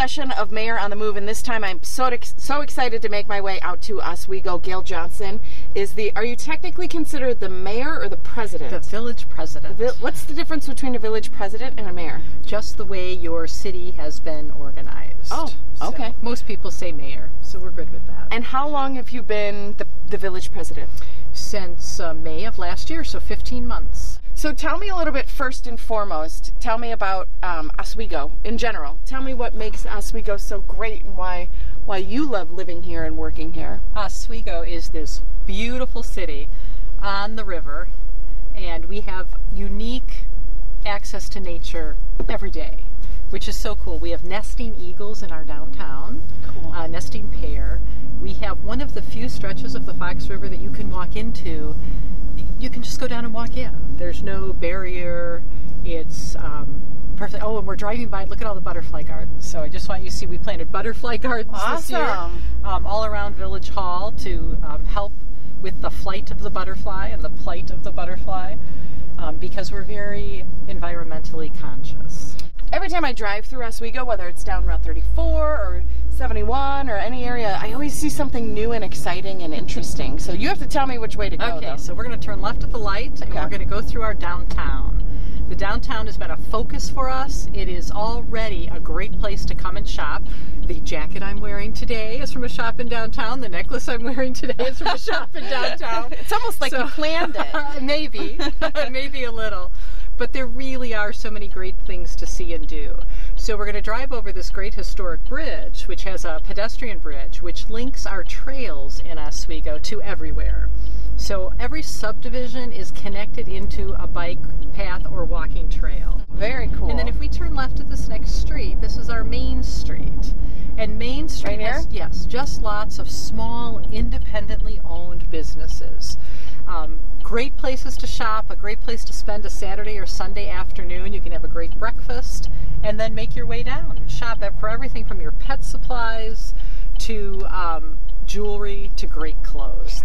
session of Mayor on the Move, and this time I'm so excited to make my way out to Oswego. Gail Johnson is are you technically considered the mayor or the president? The village president. What's the difference between a village president and a mayor? Just the way your city has been organized. Oh, okay. So most people say mayor, so we're good with that. And how long have you been the village president? Since May of last year, so 15 months. So tell me a little bit, first and foremost, tell me about Oswego in general. Tell me what makes Oswego so great and why you love living here and working here. Oswego is this beautiful city on the river, and we have unique access to nature every day, which is so cool. We have nesting eagles in our downtown, cool. Nesting pair. We have one of the few stretches of the Fox River that you can walk into. You can just go down and walk in. There's no barrier. It's perfect. Oh, and we're driving by. Look at all the butterfly gardens. So I just want you to see we planted butterfly gardens this year, all around Village Hall to help with the flight of the butterfly and the plight of the butterfly, because we're very environmentally conscious. Every time I drive through Oswego, whether it's down Route 34 or 71 or any area, I always see something new and exciting and interesting. So you have to tell me which way to go. Okay, so we're going to turn left at the light, and we're going to go through our downtown. The downtown has been a focus for us. It is already a great place to come and shop. The jacket I'm wearing today is from a shop in downtown. The necklace I'm wearing today is from a shop in downtown. It's almost like you planned it. Maybe a little. But there really are so many great things to see and do. So we're going to drive over this great historic bridge, which has a pedestrian bridge, which links our trails in Oswego to everywhere. So every subdivision is connected into a bike path or walking trail. Very cool. And then if we turn left at this next street, this is our Main Street. And Main Street has, yes, just lots of small, independently owned businesses. Great places to shop, a great place to spend a Saturday or Sunday afternoon. You can have a great breakfast and then make your way down and shop for everything from your pet supplies to jewelry to great clothes.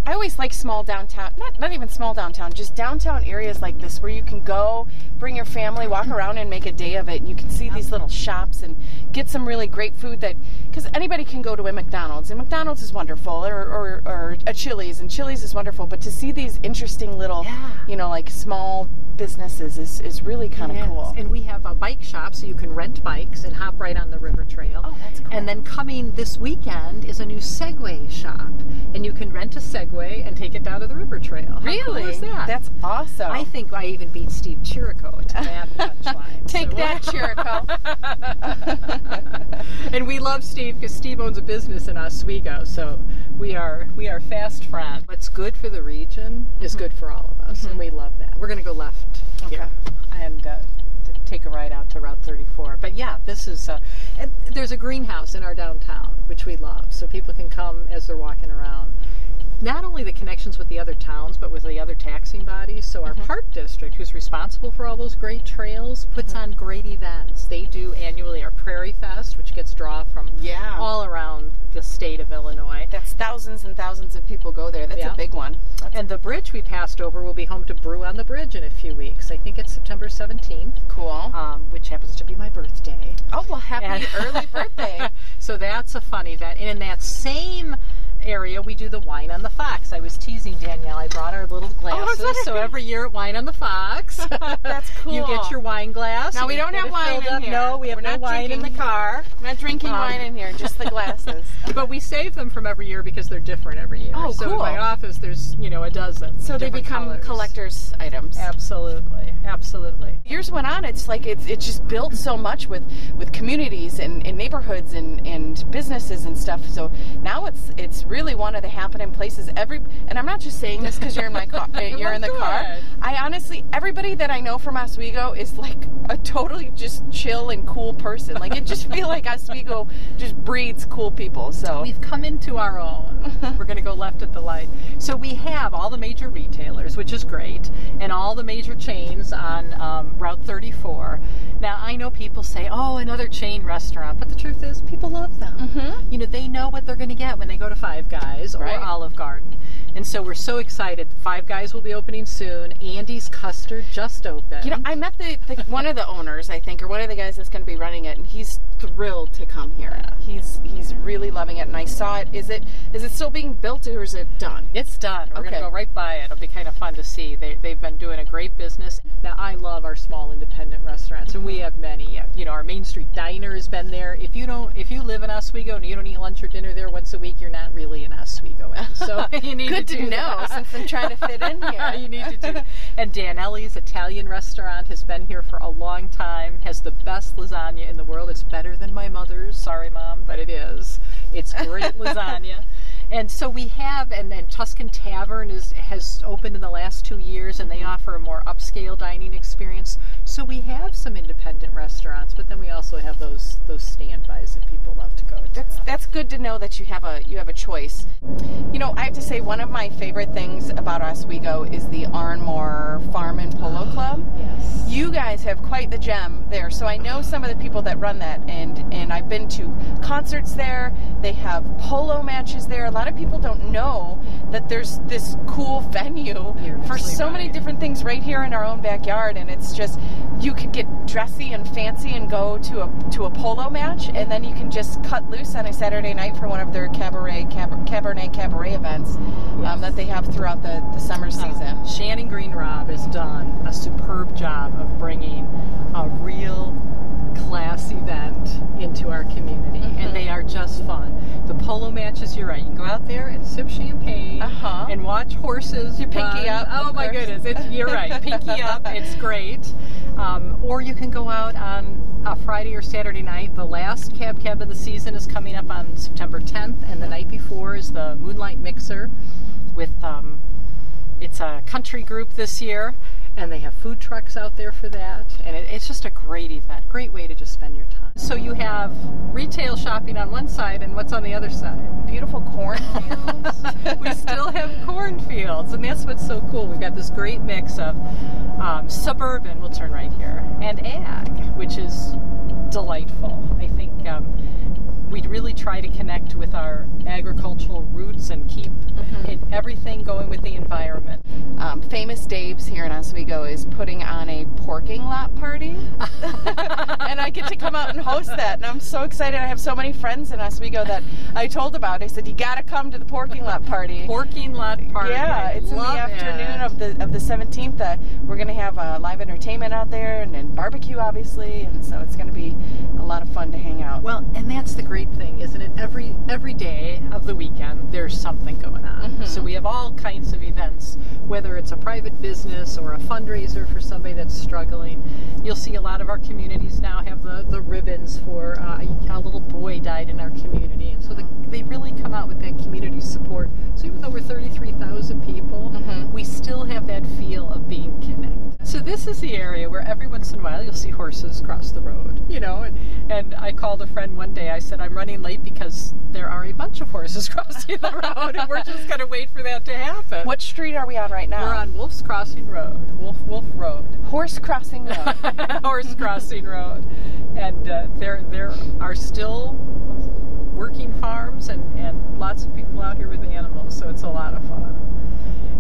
I always like small downtown, not even small downtown, just downtown areas like this where you can go, bring your family, walk around and make a day of it. And you can see these little shops and get some really great food because anybody can go to a McDonald's, and McDonald's is wonderful, or a Chili's, and Chili's is wonderful. But to see these interesting little, like small businesses is really kind of cool. And we have a bike shop, so you can rent bikes and hop right on the river trail. Oh, that's cool. And then coming this weekend is a new Segway shop, and you can rent a Segway and take it down to the river trail. Really? How cool is that? That's awesome. I think I even beat Steve Chirico to that punchline. Take that, Chirico. And we love Steve because Steve owns a business in Oswego, so we are fast friends. What's good for the region is good for all of us, and we love that. We're going to go left here and take a ride out to Route 34. But yeah, this is and there's a greenhouse in our downtown, which we love, so people can come as they're walking around. Not only the connections with the other towns, but with the other taxing bodies. So our park district, who's responsible for all those great trails, puts on great events. They do annually our Prairie Fest, which gets draw from all around the state of Illinois. That's thousands and thousands of people go there. That's a big one. And the bridge we passed over will be home to Brew on the Bridge in a few weeks. I think it's September 17th. Cool. Which happens to be my birthday. Oh, well, happy early birthday. So that's a fun event. And in that same area, we do the Wine on the Fox. I was teasing Danielle. I brought our little glasses, so every year at Wine on the Fox, that's cool. You get your wine glass. Now we don't have wine in here. No, we have no wine in the car. We're not drinking wine in here, just the glasses. But we save them from every year because they're different every year. Oh, so cool. in my office, there's a dozen. So they become collector's items. Absolutely, absolutely. Years went on. It's like it just built so much with communities and neighborhoods and businesses and stuff. So now it's really one of the happening places. And I'm not just saying this because you're in my car. You're in the car. I honestly, everybody that I know from Oswego is like a totally just chill and cool person. Like it just feel like Oswego just breeds cool people. So we've come into our own. We're going to go left at the light. So we have all the major retailers, which is great, and all the major chains on Route 34. Now I know people say, "Oh, another chain restaurant," but the truth is, people love them. They know what they're going to get when they go to Five Guys or Olive Garden. And so we're so excited. Five Guys will be opening soon. Andy's Custard just opened. You know, I met the one of the owners, I think, or one of the guys that's going to be running it, and he's thrilled to come here. Yeah. He's really loving it, and I saw it. Is it still being built, or is it done? It's done. We're going to go right by it. It'll be kind of fun to see. They've been doing a great business. Now, I love our small independent restaurants, and we have many. You know, our Main Street Diner has been there. If you live in Oswego and you don't eat lunch or dinner there once a week, you're not really an Oswegoan. So you need Good to know, since I'm trying to fit in here. You need to do that. And Danelli's Italian restaurant has been here for a long time, has the best lasagna in the world. It's better than my mother's. Sorry, Mom, but it is. It's great lasagna. And so we have, and then Tuscan Tavern has opened in the last 2 years, and they offer a more upscale dining experience. So we have some independent restaurants, but then we also have those standbys that people love to go to. That's good to know that you have a choice. You know, I have to say one of my favorite things about Oswego is the Arnmore Farm and Polo Club. Yes. You guys have quite the gem there. So I know some of the people that run that, and I've been to concerts there. They have polo matches there. A lot of people don't know that there's this cool venue for so many different things right here in our own backyard, and it's just, you could get dressy and fancy and go to a polo match, and then you can just cut loose on a Saturday night for one of their Cabernet Cabaret events that they have throughout the summer season. Shannon Green Rob has done a superb job of bringing a real class event into our community, and they are just fun. The polo matches, you're right, you can go out there and sip champagne and watch horses your pinky run. up. Oh my goodness, you're right, pinky up, it's great. Or you can go out on a Friday or Saturday night. The last cab of the season is coming up on September 10th, and the night before is the Moonlight Mixer with it's a country group this year, and they have food trucks out there for that, and it's just a great event, great way to just spend your time. So you have retail shopping on one side, and what's on the other side? Beautiful cornfields. We still have cornfields, and that's what's so cool. We've got this great mix of suburban, we'll turn right here, and ag, which is delightful. I think we'd really try to connect with our agricultural roots and keep everything going with the environment. Famous Dave's here in Oswego is putting on a porking lot party, and I get to come out and host that, and I'm so excited. I have so many friends in Oswego that I told about. I said, you got to come to the porking lot party. Porking lot party. Yeah, it's in the afternoon of the 17th. We're going to have live entertainment out there, and barbecue, obviously, and so it's going to be a lot of fun to hang out. Well, and that's the great thing, isn't it? Every day of the weekend, there's something going on. So we have all kinds of events, whether it's a private business or a fundraiser for somebody that's struggling. You'll see a lot of our communities now have the ribbons for a little boy died in our community, and so they really come out with that community support. So even though we're 33,000 people, we still have that feel of being connected. So this is the area where every once in a while you'll see horses cross the road, you know, and I called a friend one day. I said, I'm running late because there are a bunch of horses crossing the road, and we're just going to wait for that to happen. What street are we on right now? We're on Wolf's Crossing Road. Wolf Road. Horse Crossing Road. Horse Crossing Road. And there are still working farms and lots of people out here with animals, so it's a lot of fun.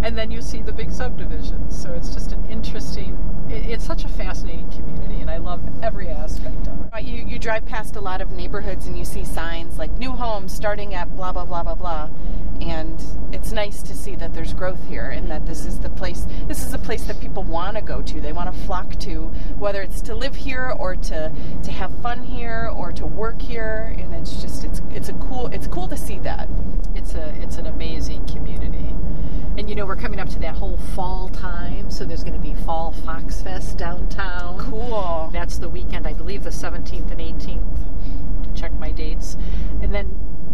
And then you see the big subdivisions, so it's just an interesting, it's such a fascinating community, and I love every aspect of it. You drive past a lot of neighborhoods and you see signs like new homes starting at blah, blah, blah, blah, blah. And it's nice to see that there's growth here, and that this is the place that people want to go to. They want to flock to, whether it's to live here or to have fun here or to work here. And it's just, it's cool to see that. It's an amazing community. And you know, we're coming up to that whole fall time, so there's going to be Fall Fox Fest downtown. Cool. That's the weekend, I believe, the 17th and 18th, to check my dates.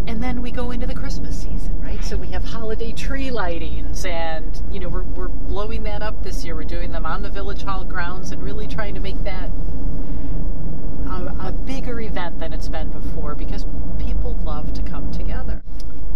And then we go into the Christmas season, right? So we have holiday tree lightings, and you know, we're blowing that up this year. We're doing them on the Village Hall grounds and really trying to make that a bigger event than it's been before, because people love to come together.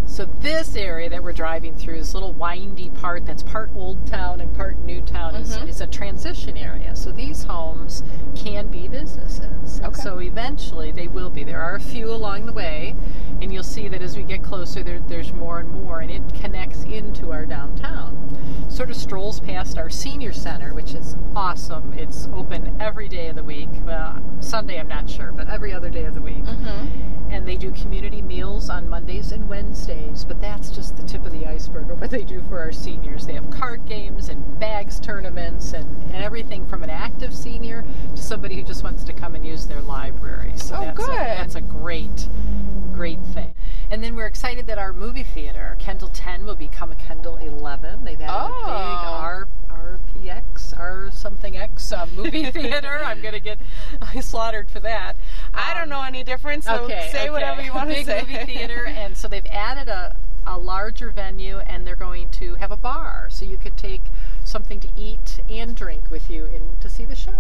So this area that we're driving through, this little windy part that's part Old Town and part New Town, is a transition area. So these homes can be businesses. Okay. So eventually they will be. There are a few along the way, and you'll see that as we get closer, there's more and more, and it connects into our downtown. Sort of strolls past our senior center, which is awesome. It's open every day of the week. Well, Sunday I'm not sure, but every other day of the week. Mm-hmm. And they do community meals on Mondays and Wednesdays, but that's just the tip of the iceberg of what they do for our seniors. They have card games and bags tournaments and everything from an active senior to somebody who just wants to come and use their library. So that's a great thing. And then we're excited that our movie theater, Kendall 10, will become a Kendall 11. They've added a big RPX, R something X movie theater. I'm going to get slaughtered for that. I don't know any difference, so say whatever you want to say. Big movie theater, and so they've added a larger venue, and they're going to have a bar, so you could take something to eat and drink with you in to see the show.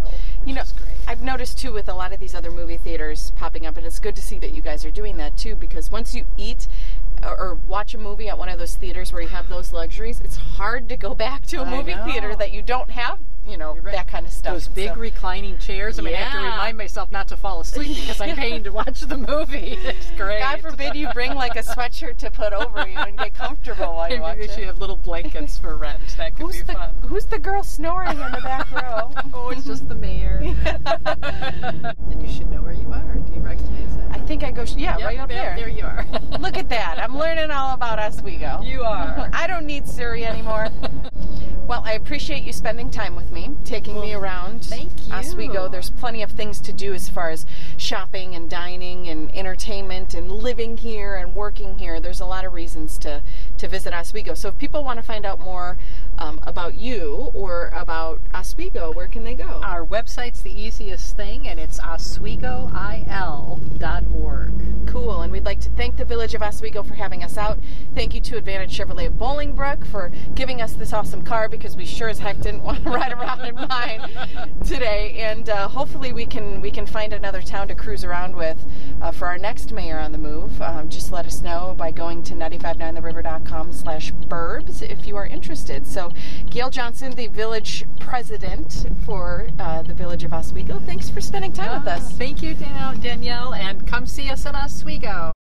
Which is great. I've noticed too with a lot of these other movie theaters popping up, and it's good to see that you guys are doing that too, because once you eat or watch a movie at one of those theaters where you have those luxuries, it's hard to go back to a movie theater that you don't have, that kind of stuff. Those big reclining chairs. I mean, I have to remind myself not to fall asleep because I'm paying to watch the movie. It's great. God forbid you bring like a sweatshirt to put over you and get comfortable while you watch it. Maybe they should have little blankets for rent. That could be fun. Who's the girl snoring in the back row? Oh, it's just the mayor. And you should know where you are. Do you recognize that? I think I go, right up there. There you are. Look at that. I'm learning all about Oswego. You are. I don't need Siri anymore. Well, I appreciate you spending time with me, taking me around Oswego. There's plenty of things to do as far as shopping and dining and entertainment and living here and working here. There's a lot of reasons to visit Oswego. So if people want to find out more about you or about Oswego, where can they go? Our website's the easiest thing, and it's oswegoil.org. Cool, and we'd like to thank the Village of Oswego for having us out. Thank you to Advantage Chevrolet of Bolingbrook for giving us this awesome car, because we sure as heck didn't want to ride around in mine today. And hopefully we can find another town to cruise around with for our next Mayor on the Move. Just let us know by going to 959theriver.com/burbs if you are interested. So Gail Johnson, the village president for the Village of Oswego, thanks for spending time with us. Thank you, Danielle, and come see us in Oswego.